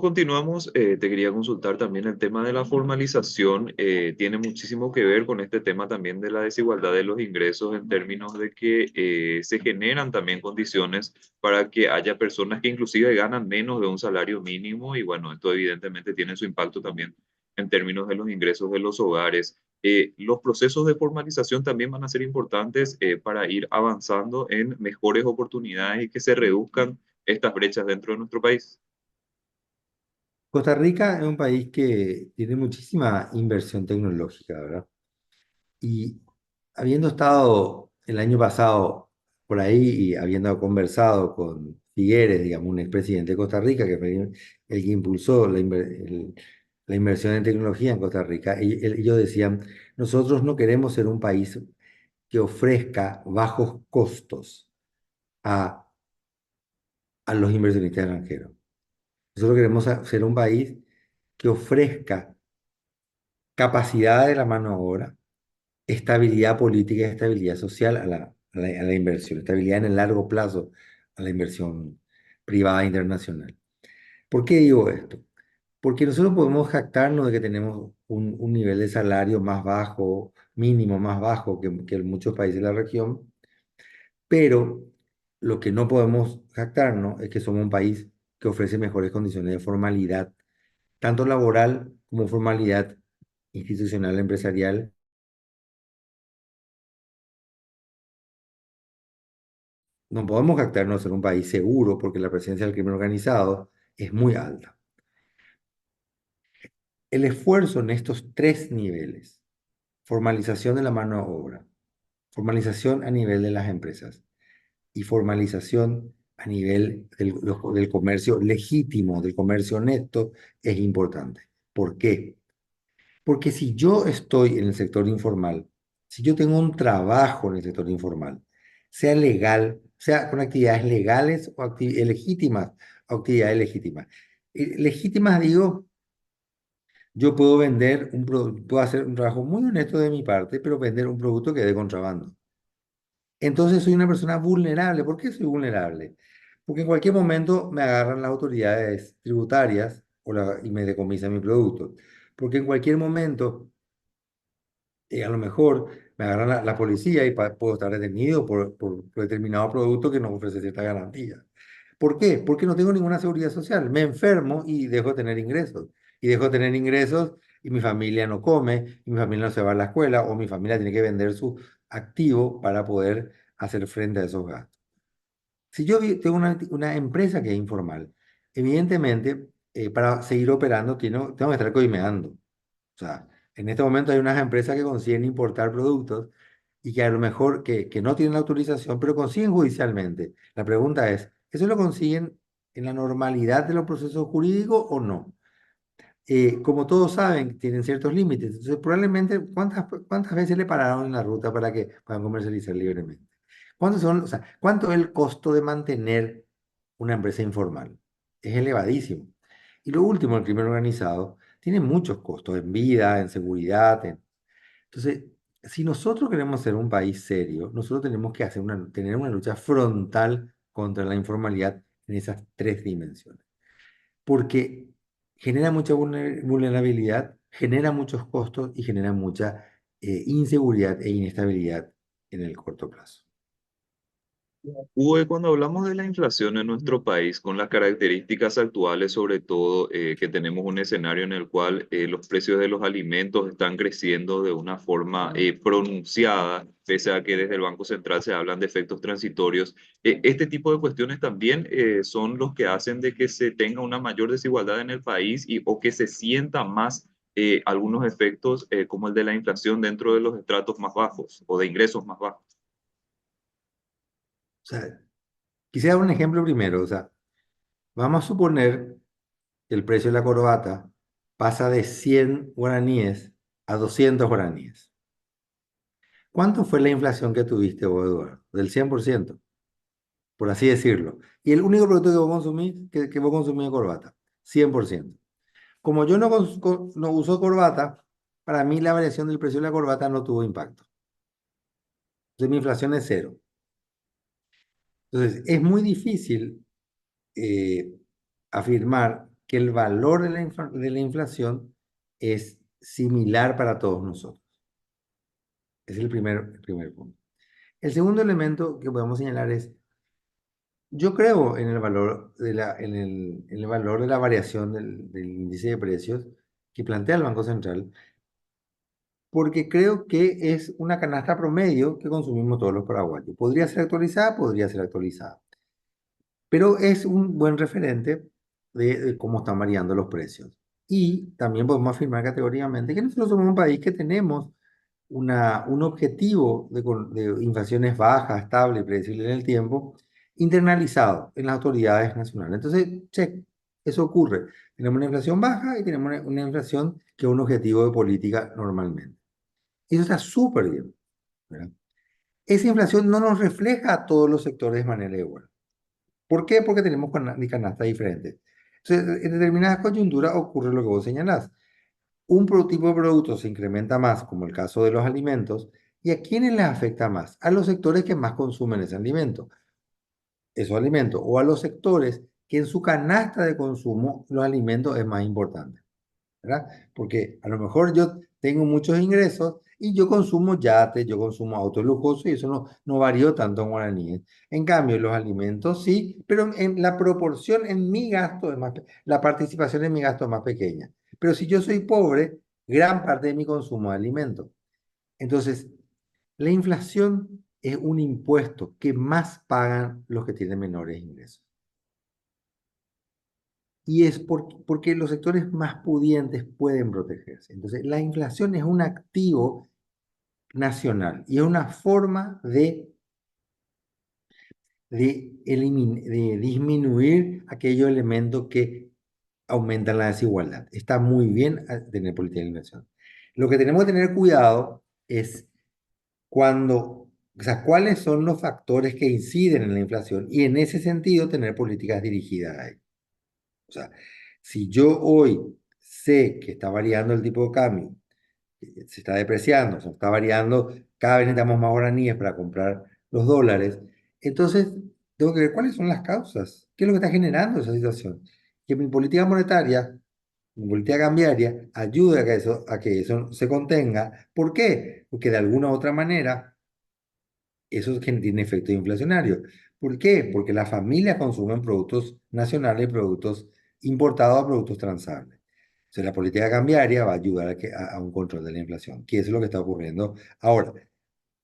continuamos, te quería consultar también el tema de la formalización. Tiene muchísimo que ver con este tema también de la desigualdad de los ingresos en términos de que se generan también condiciones para que haya personas que inclusive ganan menos de un salario mínimo y bueno, esto evidentemente tiene su impacto también en términos de los ingresos de los hogares. Los procesos de formalización también van a ser importantes para ir avanzando en mejores oportunidades y que se reduzcan estas brechas dentro de nuestro país. Costa Rica es un país que tiene muchísima inversión tecnológica, ¿verdad? Y habiendo estado el año pasado por ahí y habiendo conversado con Figueres, digamos, un expresidente de Costa Rica, que fue el que impulsó la inversión en tecnología en Costa Rica, ellos decían, nosotros no queremos ser un país que ofrezca bajos costos a, a los inversionistas extranjeros. Nosotros queremos ser un país que ofrezca capacidad de la mano de obra, estabilidad política y estabilidad social a la inversión, estabilidad en el largo plazo a la inversión privada internacional. ¿Por qué digo esto? Porque nosotros podemos jactarnos de que tenemos un nivel de salario más bajo, mínimo más bajo que en muchos países de la región, pero lo que no podemos jactarnos es que somos un país que ofrece mejores condiciones de formalidad, tanto laboral como formalidad institucional empresarial. No podemos jactarnos de ser un país seguro porque la presencia del crimen organizado es muy alta. El esfuerzo en estos tres niveles, formalización de la mano de obra, formalización a nivel de las empresas y formalización a nivel del comercio legítimo, del comercio honesto, es importante. ¿Por qué? Porque si yo estoy en el sector informal, si yo tengo un trabajo en el sector informal, sea legal, sea con actividades legales o legítimas, o actividades legítimas. Legítimas digo, yo puedo vender puedo hacer un trabajo muy honesto de mi parte, pero vender un producto que dé contrabando. Entonces soy una persona vulnerable. ¿Por qué soy vulnerable? Porque en cualquier momento me agarran las autoridades tributarias y me decomisan mi producto. Porque en cualquier momento a lo mejor me agarran la policía y puedo estar detenido por determinado producto que no ofrece cierta garantía. ¿Por qué? Porque no tengo ninguna seguridad social. Me enfermo y dejo de tener ingresos. Y dejo de tener ingresos y mi familia no come, y mi familia no se va a la escuela, o mi familia tiene que vender su activo para poder hacer frente a esos gastos. Si yo tengo una empresa que es informal, evidentemente, para seguir operando tengo que estar coimeando. O sea, en este momento hay unas empresas que consiguen importar productos y que a lo mejor que no tienen la autorización, pero consiguen judicialmente. La pregunta es, ¿eso lo consiguen en la normalidad de los procesos jurídicos o no? Como todos saben, tienen ciertos límites. Entonces, probablemente, ¿cuántas veces le pararon en la ruta para que puedan comercializar libremente? O sea, ¿cuánto es el costo de mantener una empresa informal? Es elevadísimo. Y lo último, el crimen organizado tiene muchos costos en vida, en seguridad. Entonces, si nosotros queremos ser un país serio, nosotros tenemos que tener una lucha frontal contra la informalidad en esas tres dimensiones. Porque genera mucha vulnerabilidad, genera muchos costos y genera mucha inseguridad e inestabilidad en el corto plazo. Cuando hablamos de la inflación en nuestro país, con las características actuales, sobre todo que tenemos un escenario en el cual los precios de los alimentos están creciendo de una forma pronunciada, pese a que desde el Banco Central se hablan de efectos transitorios, este tipo de cuestiones también son los que hacen de que se tenga una mayor desigualdad en el país o que se sienta más algunos efectos como el de la inflación dentro de los estratos más bajos o de ingresos más bajos. O sea, quisiera dar un ejemplo primero. O sea, vamos a suponer que el precio de la corbata pasa de 100 guaraníes a 200 guaraníes. ¿Cuánto fue la inflación que tuviste vos, Eduardo? Del 100%, por así decirlo. Y el único producto que vos consumís, que vos consumís es corbata, 100%. Como yo no uso corbata, para mí la variación del precio de la corbata no tuvo impacto. Entonces mi inflación es cero. Entonces es muy difícil eh, afirmar que el valor de de la inflación es similar para todos nosotros. Es el primer punto. El segundo elemento que podemos señalar es, yo creo en el valor de en el valor de la variación del índice de precios que plantea el Banco Central, porque creo que es una canasta promedio que consumimos todos los paraguayos. Podría ser actualizada, pero es un buen referente de cómo están variando los precios. Y también podemos afirmar categóricamente que nosotros somos un país que tenemos un objetivo de inflaciones bajas, estable y predecible en el tiempo, internalizado en las autoridades nacionales. Entonces, check, eso ocurre. Tenemos una inflación baja y tenemos una inflación que es un objetivo de política normalmente. Eso está súper bien, ¿verdad? Esa inflación no nos refleja a todos los sectores de manera igual. ¿Por qué? Porque tenemos canastas diferentes. Entonces, en determinadas coyunturas ocurre lo que vos señalás. Tipo de producto se incrementa más, como el caso de los alimentos, ¿y a quiénes les afecta más? A los sectores que más consumen esos alimentos, o a los sectores que en su canasta de consumo los alimentos es más importante, ¿verdad? Porque a lo mejor yo tengo muchos ingresos y yo consumo yates, yo consumo autos lujosos y eso no varió tanto en guaraníes. En cambio, los alimentos sí, pero en la proporción en mi gasto es más, la participación en mi gasto es más pequeña. Pero si yo soy pobre, gran parte de mi consumo es alimento. Entonces, la inflación es un impuesto que más pagan los que tienen menores ingresos. Y es porque los sectores más pudientes pueden protegerse. Entonces, la inflación es un activo nacional y es una forma de disminuir aquellos elementos que aumentan la desigualdad. Está muy bien tener política de inflación. Lo que tenemos que tener cuidado es o sea, cuáles son los factores que inciden en la inflación y en ese sentido tener políticas dirigidas ahí. O sea, si yo hoy sé que está variando el tipo de cambio, se está depreciando, se está variando, cada vez necesitamos más guaraníes para comprar los dólares, entonces tengo que ver cuáles son las causas, qué es lo que está generando esa situación. Que mi política monetaria, mi política cambiaria, ayude a que eso se contenga. ¿Por qué? Porque de alguna u otra manera eso tiene efecto inflacionario. ¿Por qué? Porque las familias consumen productos nacionales, productos importados a productos transables. Entonces, la política cambiaria va a ayudar a un control de la inflación, que es lo que está ocurriendo ahora.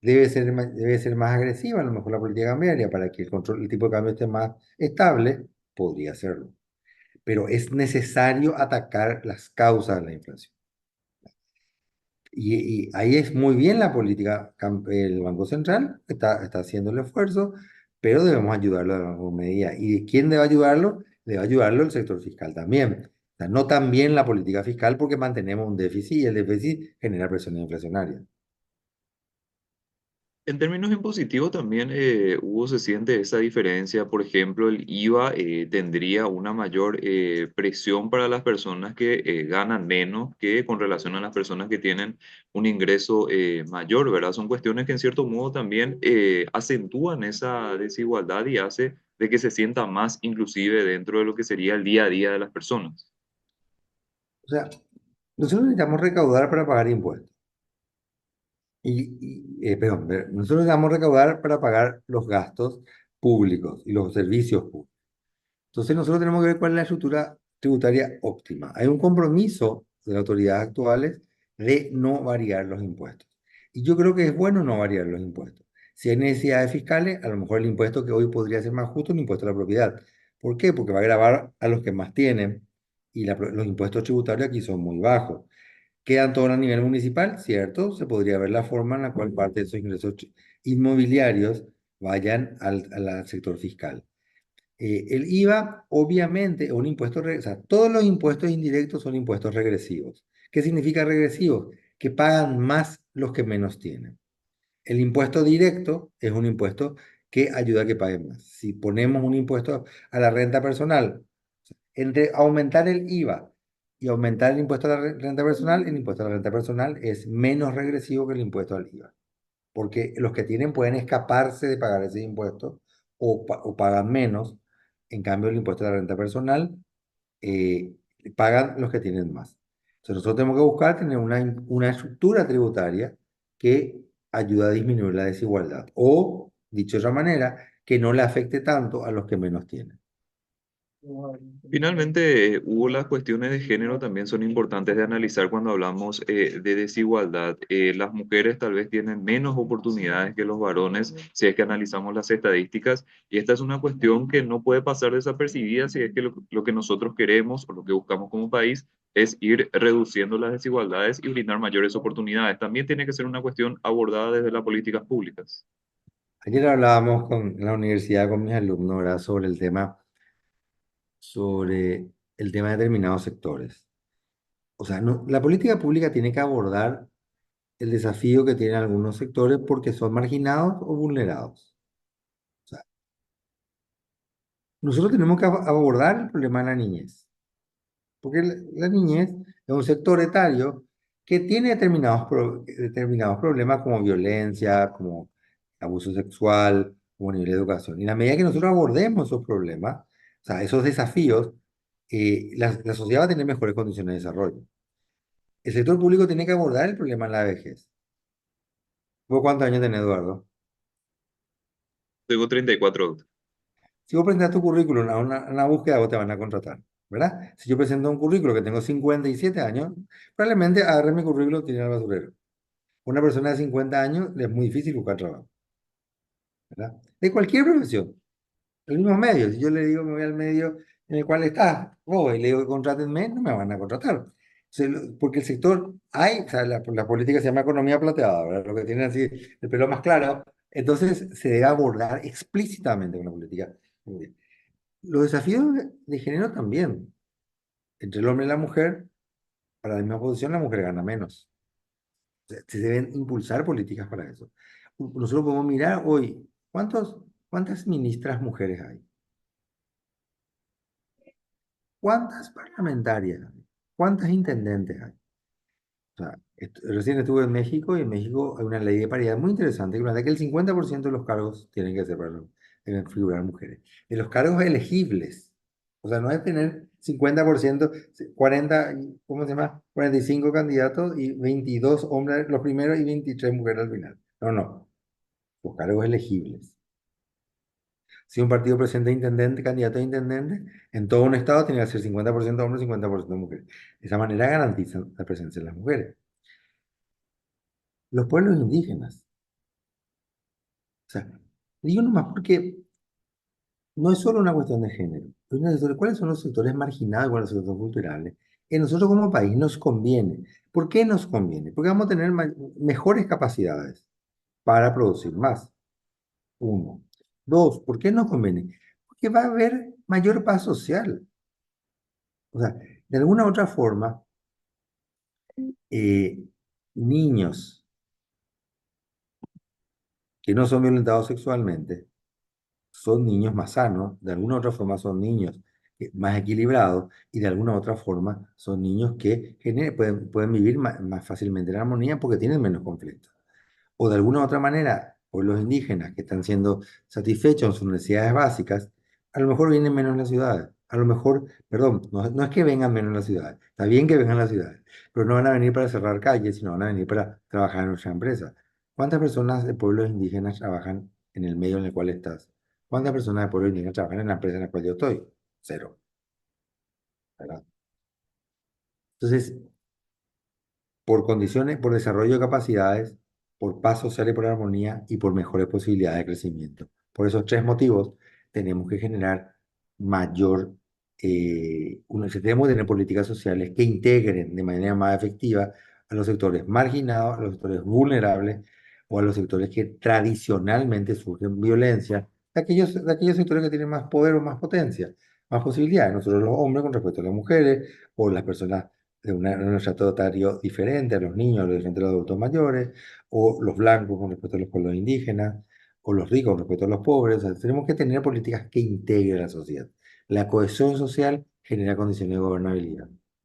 Debe ser más agresiva, a lo mejor la política cambiaria, para que el tipo de cambio esté más estable, podría serlo. Pero es necesario atacar las causas de la inflación. Y ahí es muy bien la política, el Banco Central está haciendo el esfuerzo, pero debemos ayudarlo de alguna medida. ¿Y de quién debe ayudarlo? Debe ayudarlo el sector fiscal también. O sea, no tan bien la política fiscal porque mantenemos un déficit y el déficit genera presión inflacionaria. En términos impositivos también, Hugo, se siente esa diferencia. Por ejemplo, el IVA tendría una mayor presión para las personas que ganan menos que con relación a las personas que tienen un ingreso mayor, ¿verdad? Son cuestiones que en cierto modo también acentúan esa desigualdad y hace de que se sienta más inclusive dentro de lo que sería el día a día de las personas. O sea, nosotros necesitamos recaudar para pagar impuestos. Perdón, nosotros necesitamos recaudar para pagar los gastos públicos y los servicios públicos. Entonces nosotros tenemos que ver cuál es la estructura tributaria óptima. Hay un compromiso de las autoridades actuales de no variar los impuestos. Y yo creo que es bueno no variar los impuestos. Si hay necesidades fiscales, a lo mejor el impuesto que hoy podría ser más justo es el impuesto a la propiedad. ¿Por qué? Porque va a gravar a los que más tienen y los impuestos tributarios aquí son muy bajos. Quedan todos a nivel municipal, ¿cierto? Se podría ver la forma en la cual parte de esos ingresos inmobiliarios vayan al sector fiscal. El IVA, obviamente, es un impuesto, o sea, todos los impuestos indirectos son impuestos regresivos. ¿Qué significa regresivos? Que pagan más los que menos tienen. El impuesto directo es un impuesto que ayuda a que paguen más. Si ponemos un impuesto a la renta personal, entre aumentar el IVA y aumentar el impuesto a la renta personal, el impuesto a la renta personal es menos regresivo que el impuesto al IVA porque los que tienen pueden escaparse de pagar ese impuesto o pagan menos. En cambio, el impuesto a la renta personal pagan los que tienen más. Entonces nosotros tenemos que buscar tener una estructura tributaria que ayude a disminuir la desigualdad. O, dicho de otra manera, que no le afecte tanto a los que menos tienen. Finalmente, Hugo, las cuestiones de género también son importantes de analizar cuando hablamos de desigualdad. Las mujeres tal vez tienen menos oportunidades que los varones si es que analizamos las estadísticas, y esta es una cuestión que no puede pasar desapercibida si es que lo que nosotros queremos o lo que buscamos como país es ir reduciendo las desigualdades y brindar mayores oportunidades. También tiene que ser una cuestión abordada desde las políticas públicas. Ayer hablábamos en la universidad con mis alumnos, ¿verdad? Sobre el tema de determinados sectores. O sea, la política pública tiene que abordar el desafío que tienen algunos sectores porque son marginados o vulnerados. O sea, nosotros tenemos que abordar el problema de la niñez, porque la niñez es un sector etario que tiene determinados problemas como violencia, como abuso sexual, como nivel de educación. Y en la medida que nosotros abordemos esos problemas, o sea, esos desafíos, la sociedad va a tener mejores condiciones de desarrollo. El sector público tiene que abordar el problema de la vejez. ¿Vos cuántos años tenés, Eduardo? Tengo 34. Si vos presentas tu currículum a una búsqueda, vos te van a contratar, ¿verdad? Si yo presento un currículum que tengo 57 años, probablemente agarre mi currículum y tire al basurero. Una persona de 50 años le es muy difícil buscar trabajo, ¿verdad? De cualquier profesión, el mismo medio. Si yo le digo me voy al medio en el cual está, y le digo que contrátenme, no me van a contratar. Porque el sector, o sea, la política se llama economía plateada, ¿verdad? Lo que tiene así el pelo más claro. Entonces se debe abordar explícitamente con la política. Los desafíos de género también. Entre el hombre y la mujer, para la misma posición, la mujer gana menos. O sea, se deben impulsar políticas para eso. Nosotros podemos mirar hoy, ¿cuántas ministras mujeres hay? ¿Cuántas parlamentarias hay? ¿Cuántas intendentes hay? O sea, recién estuve en México y en México hay una ley de paridad muy interesante que plantea que el 50% de los cargos tienen que ser deben figurar mujeres. De los cargos elegibles. O sea, no es tener 50%, 40, ¿cómo se llama? 45 candidatos y 22 hombres los primeros y 23 mujeres al final. No, no. Los cargos elegibles. Si un partido presenta intendente, candidato a intendente, en todo un estado tiene que ser 50% hombres, 50% mujeres. De esa manera garantizan la presencia de las mujeres. Los pueblos indígenas. O sea, digo nomás porque no es solo una cuestión de género. ¿Cuáles son los sectores marginados, cuáles son los sectores culturales? Que nosotros como país nos conviene. ¿Por qué nos conviene? Porque vamos a tener mejores capacidades para producir más. Uno. Dos, ¿por qué nos conviene? Porque va a haber mayor paz social. O sea, de alguna u otra forma, eh, niños que no son violentados sexualmente son niños más sanos, de alguna u otra forma son niños más equilibrados y de alguna u otra forma son niños que pueden vivir más fácilmente en armonía porque tienen menos conflictos. O de alguna u otra manera, pueblos indígenas que están siendo satisfechos en sus necesidades básicas, a lo mejor vienen menos en las ciudades. A lo mejor, perdón, no es que vengan menos en las ciudades, está bien que vengan a las ciudades, pero no van a venir para cerrar calles, sino van a venir para trabajar en nuestra empresa. ¿Cuántas personas de pueblos indígenas trabajan en el medio en el cual estás? ¿Cuántas personas de pueblos indígenas trabajan en la empresa en la cual yo estoy? Cero, ¿verdad? Entonces, por condiciones, por desarrollo de capacidades, por paz social y por armonía y por mejores posibilidades de crecimiento. Por esos tres motivos tenemos que generar mayor, tenemos que tener políticas sociales que integren de manera más efectiva a los sectores marginados, a los sectores vulnerables o a los sectores que tradicionalmente surgen violencia, de aquellos sectores que tienen más poder o más potencia, más posibilidades. Nosotros los hombres con respecto a las mujeres o las personas de un estrato etario diferente a los niños, a los diferentes a los adultos mayores, o los blancos con respecto a los pueblos indígenas, o los ricos con respecto a los pobres. O sea, tenemos que tener políticas que integren la sociedad. La cohesión social genera condiciones de gobernabilidad.